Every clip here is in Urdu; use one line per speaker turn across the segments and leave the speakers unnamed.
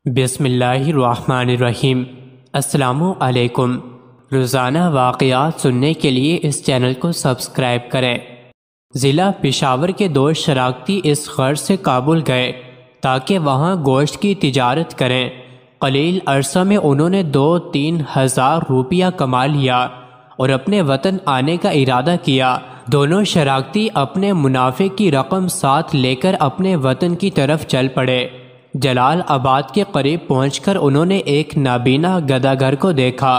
بسم اللہ الرحمن الرحیم۔ السلام علیکم۔ روزانہ واقعات سننے کے لیے اس چینل کو سبسکرائب کریں۔ ضلع پشاور کے دو شراکتی اس غرض سے کابل گئے تاکہ وہاں گوشت کی تجارت کریں۔ قلیل عرصہ میں انہوں نے 2-3 ہزار روپیہ کما لیا اور اپنے وطن آنے کا ارادہ کیا۔ دونوں شراکتی اپنے منافع کی رقم ساتھ لے کر اپنے وطن کی طرف چل پڑے۔ جلال آباد کے قریب پہنچ کر انہوں نے ایک نابینا گداگر کو دیکھا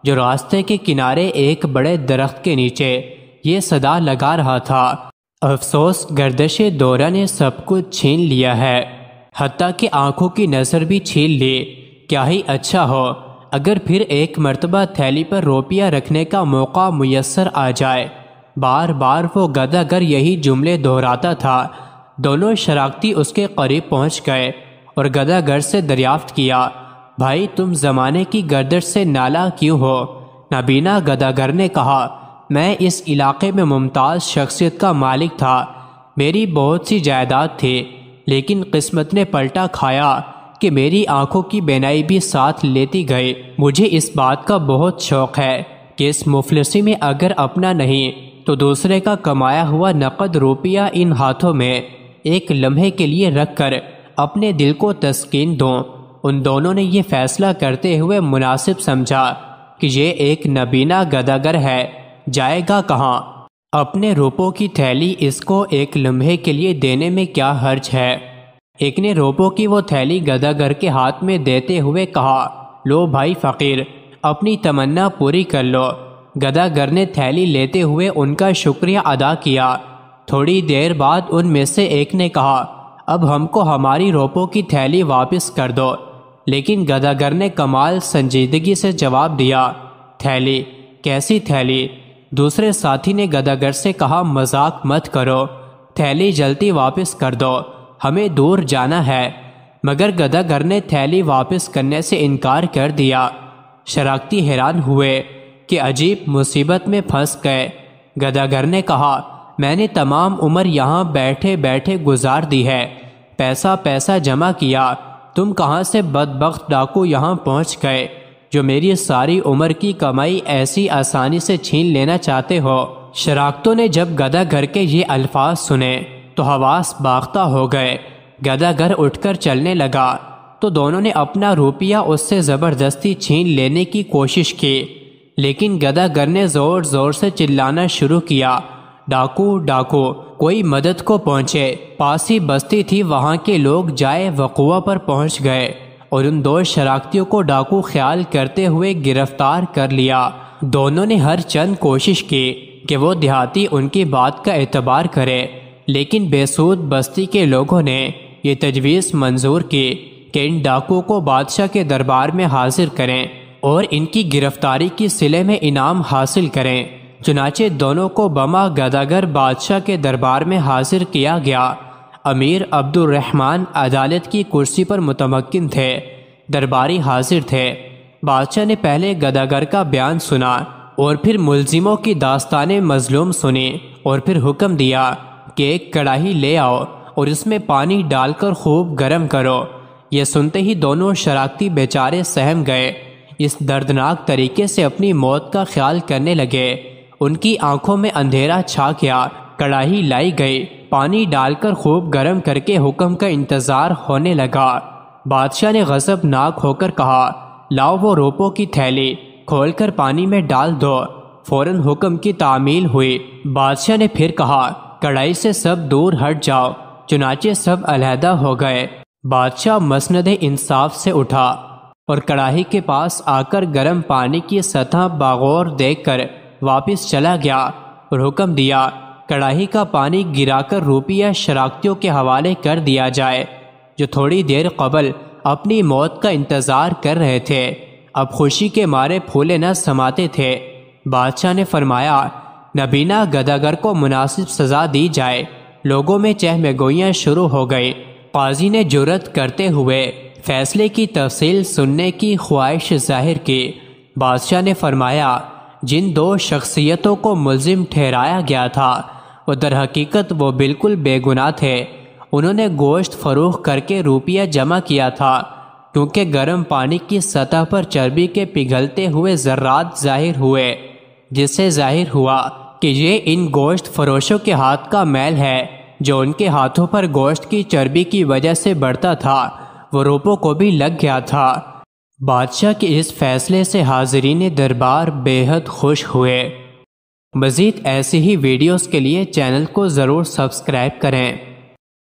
جو راستے کے کنارے ایک بڑے درخت کے نیچے یہ صدا لگا رہا تھا، افسوس گردش دورہ نے سب کچھ چھین لیا ہے، حتیٰ کہ آنکھوں کی نظر بھی چھین لی۔ کیا ہی اچھا ہو اگر پھر ایک مرتبہ تھیلی پر روپیہ رکھنے کا موقع میسر آ جائے۔ بار بار وہ گداگر یہی جملے دہراتا تھا۔ دونوں شراکتی اس کے قریب پہنچ گئے اور گداگر سے دریافت کیا، بھائی تم زمانے کی گردش سے نالاں کیوں ہو؟ نابینا گداگر نے کہا، میں اس علاقے میں ممتاز شخصیت کا مالک تھا، میری بہت سی جائیداد تھی، لیکن قسمت نے پلٹا کھایا کہ میری آنکھوں کی بینائی بھی ساتھ لیتی گئی۔ مجھے اس بات کا بہت شوق ہے کہ اس مفلسی میں اگر اپنا نہیں تو دوسرے کا کمایا ہوا نقد روپیہ ان ہاتھوں میں ایک لمحے کے لیے رکھ کر اپنے دل کو تسکین دوں۔ ان دونوں نے یہ فیصلہ کرتے ہوئے مناسب سمجھا کہ یہ ایک نابینا گداگر ہے، جائے گا کہاں؟ اپنے روپوں کی تھیلی اس کو ایک لمحے کے لیے دینے میں کیا حرج ہے؟ ایک نے روپوں کی وہ تھیلی گداگر کے ہاتھ میں دیتے ہوئے کہا، لو بھائی فقیر، اپنی تمنا پوری کر لو۔ گداگر نے تھیلی لیتے ہوئے ان کا شکریہ ادا کیا۔ تھوڑی دیر بعد ان میں سے ایک نے کہا، اب ہم کو ہماری روپوں کی تھیلی واپس کر دو، لیکن گداگر نے کمال سنجیدگی سے جواب دیا، تھیلی؟ کیسی تھیلی؟ دوسرے ساتھی نے گداگر سے کہا، مذاق مت کرو، تھیلی جلدی واپس کر دو، ہمیں دور جانا ہے۔ مگر گداگر نے تھیلی واپس کرنے سے انکار کر دیا۔ شراکتی حیران ہوئے کہ عجیب مصیبت میں پھنس گئے۔ گداگر نے کہا، میں نے تمام عمر یہاں بیٹھے بیٹھے گزار دی ہے، پیسہ جمع کیا، تم کہاں سے بدبخت ڈاکو یہاں پہنچ گئے جو میری ساری عمر کی کمائی ایسی آسانی سے چھین لینا چاہتے ہو؟ شراکتوں نے جب گداگر کے یہ الفاظ سنے تو حواس باختہ ہو گئے۔ گداگر اٹھ کر چلنے لگا تو دونوں نے اپنا روپیہ اس سے زبردستی چھین لینے کی کوشش کی، لیکن گداگر نے زور زور سے چلانا شروع کیا، ڈاکو ڈاکو، کوئی مدد کو پہنچے۔ پاسی بستی تھی، وہاں کے لوگ جائے وقوع پر پہنچ گئے اور ان دو شراکتیوں کو ڈاکو خیال کرتے ہوئے گرفتار کر لیا۔ دونوں نے ہر چند کوشش کی کہ وہ دیہاتی ان کی بات کا اعتبار کرے، لیکن بے سود بستی کے لوگوں نے یہ تجویز منظور کی کہ ان ڈاکو کو بادشاہ کے دربار میں حاضر کریں اور ان کی گرفتاری کی صلے میں انعام حاصل کریں۔ چنانچہ دونوں کو بما گداگر بادشاہ کے دربار میں حاضر کیا گیا۔ امیر عبد الرحمن عدالت کی کرسی پر متمکن تھے، درباری حاضر تھے۔ بادشاہ نے پہلے گداگر کا بیان سنا اور پھر ملزموں کی داستان مظلوم سنی اور پھر حکم دیا کہ ایک کڑاہی لے آؤ اور اس میں پانی ڈال کر خوب گرم کرو۔ یہ سنتے ہی دونوں شراکتی بیچارے سہم گئے، اس دردناک طریقے سے اپنی موت کا خیال کرنے لگے۔ ان کی آنکھوں میں اندھیرا چھا گیا۔ کڑاہی لائی گئی، پانی ڈال کر خوب گرم کر کے حکم کا انتظار ہونے لگا۔ بادشاہ نے غضب ناک ہو کر کہا، لاؤ وہ روپوں کی تھیلی، کھول کر پانی میں ڈال دو۔ فوراً حکم کی تعمیل ہوئی۔ بادشاہ نے پھر کہا، کڑاہی سے سب دور ہٹ جاؤ۔ چنانچہ سب علیحدہ ہو گئے۔ بادشاہ مسند انصاف سے اٹھا اور کڑاہی کے پاس آ کر گرم پانی کی سطح باغور دیکھ کر واپس چلا گیا اور حکم دیا، کڑاہی کا پانی گرا کر روپیہ شراکتیوں کے حوالے کر دیا جائے جو تھوڑی دیر قبل اپنی موت کا انتظار کر رہے تھے، اب خوشی کے مارے پھولے نہ سماتے تھے۔ بادشاہ نے فرمایا، نابینا گداگر کو مناسب سزا دی جائے۔ لوگوں میں چہمہ گوئیاں شروع ہو گئی۔ قاضی نے جرأت کرتے ہوئے فیصلے کی تفصیل سننے کی خواہش ظاہر کی۔ بادشاہ نے فرمایا، جن دو شخصیتوں کو ملزم ٹھہرایا گیا تھا وہ در حقیقت وہ بالکل بے گناہ تھے۔ انہوں نے گوشت فروخت کر کے روپیہ جمع کیا تھا، کیونکہ گرم پانی کی سطح پر چربی کے پگھلتے ہوئے ذرات ظاہر ہوئے، جس سے ظاہر ہوا کہ یہ ان گوشت فروشوں کے ہاتھ کا میل ہے جو ان کے ہاتھوں پر گوشت کی چربی کی وجہ سے بڑھتا تھا، وہ روپوں کو بھی لگ گیا تھا۔ بادشاہ کے اس فیصلے سے حاضرین دربار بے حد خوش ہوئے۔ مزید ایسی ہی ویڈیوز کے لیے چینل کو ضرور سبسکرائب کریں۔